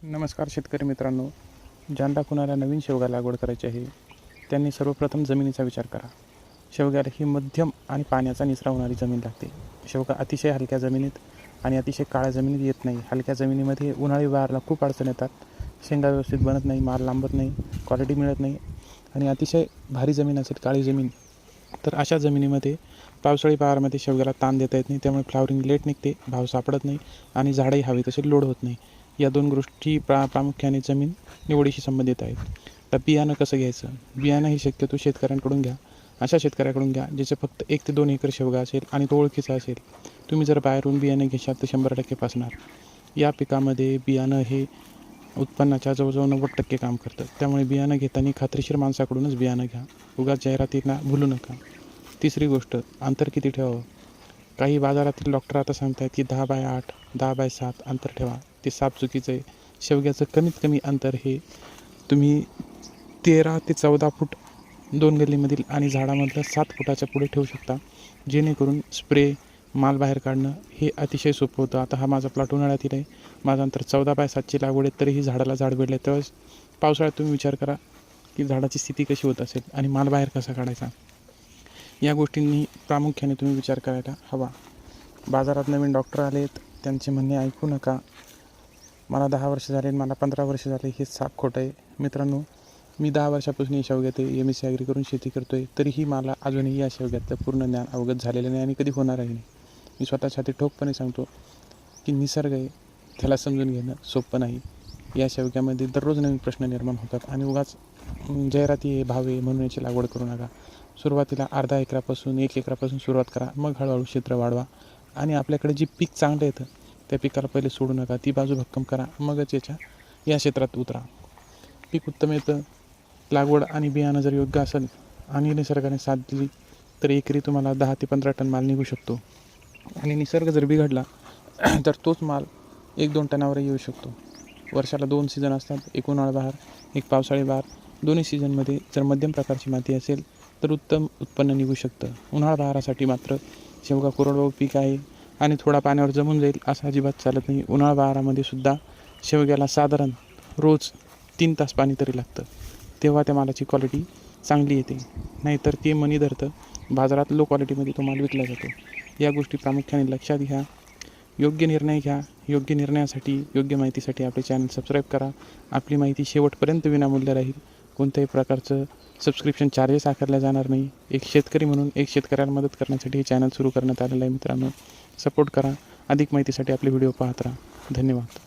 नमस्कार शेतकरी मित्रांनो, ज्यांना कुणाला नवीन शेवगा लागवड करायची आहे त्यांनी सर्वप्रथम जमिनीचा विचार करा. शेवग्याला ही मध्यम आणि पाण्याचा निचरा होणारी जमीन लागते. शेवगा अतिशय हलक्या जमिनीत आणि अतिशय काळ्या जमिनीत येत नाही. हलक्या जमिनीमध्ये उन्हाळी बहारला खूप अडचण येतात. शेंगा व्यवस्थित बनत नाही, माल लांबत नाही, क्वालिटी मिळत नाही. आणि अतिशय भारी जमीन असेल, काळी जमीन, तर अशा जमिनीमध्ये पावसाळी बहारमध्ये शेवग्याला ताण देता येत नाही. त्यामुळे फ्लावरिंग लेट निघते, भाव सापडत नाही आणि झाडंही हवी तसे लोड होत नाही. या दोन गोष्टी प्रामुख्याने जमीन निवडीशी संबंधित आहेत. तर बियाणं कसं घ्यायचं? बियाणं हे शक्यतो शेतकऱ्यांकडून घ्या. अशा शेतकऱ्याकडून घ्या ज्याचे फक्त 1 ते 2 एकर शेवगा असेल आणि तो ओळखीचा असेल. तुम्ही जर बाहेरून बियाणं घेशाल तर 100% फसणार. या पिकामध्ये बियाणं हे उत्पन्नाच्या जवळजवळ 90% काम करतं. त्यामुळे बियाणं घेताना खात्रीशीर माणसाकडूनच बियाणं घ्या. उगाच जाहिरातींना भुलू नका. तिसरी गोष्ट, अंतर किती ठेवावं? काही बाजारातील डॉक्टर आता सांगत आहेत की 10x8, 10x7 अंतर ठेवा. ते साफ चुकीचं आहे. शेवग्याचं कमीत कमी अंतर हे तुम्ही 13 ते 14 फूट 2 गल्लीमधील आणि झाडामधलं 7 फुटाच्या पुढे ठेवू शकता, जेणेकरून स्प्रे, माल बाहेर काढणं हे अतिशय सोपं होतं. आता हा माझा प्लॉट उन्हाळ्यातील आहे. माझं अंतर 14x7ची लागवड आहे, तरीही झाडाला झाड भेटले. तेव्हाच पावसाळ्यात तुम्ही विचार करा की झाडाची स्थिती कशी होत असेल आणि माल बाहेर कसा काढायचा. या गोष्टींनी प्रामुख्याने तुम्ही विचार करायला हवा. बाजारात नवीन डॉक्टर आले आहेत, त्यांचे म्हणणे ऐकू नका. मला 10 वर्ष झाले, मला 15 वर्ष झाले, हे साफ खोटं आहे. मित्रांनो, मी 10 वर्षापासून या शेवग्यात MSc ॲग्री करून शेती करतो आहे, तरीही मला अजूनही या शेवग्यातलं पूर्ण ज्ञान अवगत झालेलं नाही आणि कधी होणारही नाही. मी स्वतःसाठी ठोकपणे सांगतो की निसर्ग आहे, त्याला समजून घेणं सोपं नाही. या शेवग्यामध्ये दररोज नवीन प्रश्न निर्माण होतात आणि उगाच जाहिराती आहे, भाव आहे म्हणून याची लागवड करू नका. सुरुवातीला अर्धा एकरापासून 1 एकरापासून सुरुवात करा, मग हळूहळू क्षेत्र वाढवा आणि आपल्याकडे जी पीक चांगलं येतं त्या पिकाला पहिले सोडू नका. ती बाजू भक्कम करा, मगच या क्षेत्रात उतरा. पीक उत्तम येतं. लागवड आणि बियाणं जर योग्य असेल आणि निसर्गाने साथ दिली तर एकरी तुम्हाला 10 ते 15 टन माल निघू शकतो. आणि निसर्ग जर बिघडला तर तोच माल 1-2 टनावरही येऊ शकतो. वर्षाला 2 सीझन असतात, एक उन्हाळा बहार, एक पावसाळी बहार. दोन्ही सीझनमध्ये जर मध्यम प्रकारची माती असेल तर उत्तम उत्पन्न निघू शकतं. उन्हाळा बहारासाठी मात्र शेवगा कोरडवाहू पीक आहे आणि थोडा पाण्यावर जमून जाईल असं अजिबात चालत नाही. उन्हाळा बहारामध्ये सुद्धा शेवग्याला साधारण रोज 3 तास पाणी तरी लागतं. तेव्हा त्या मालाची क्वालिटी चांगली येते. नाहीतर ते मनी धरतं, बाजारात लो क्वालिटीमध्ये तो माल विकला जातो. या गोष्टी प्रामुख्याने लक्षात घ्या. योग्य निर्णय घ्या. योग्य निर्णयासाठी, योग्य माहितीसाठी आपले चॅनल सबस्क्राईब करा. आपली माहिती शेवटपर्यंत विनामूल्य राहील. कोणत्याही प्रकारचं सबस्क्रिप्शन चार्जेस आकारल्या जाणार नाही. एक शेतकरी म्हणून एक शेतकऱ्याला मदत करण्यासाठी हे चॅनल सुरू करण्यात आलेलं आहे. मित्रांनो, सपोर्ट करा. अधिक माहितीसाठी आपले व्हिडिओ पाहत राहा. धन्यवाद.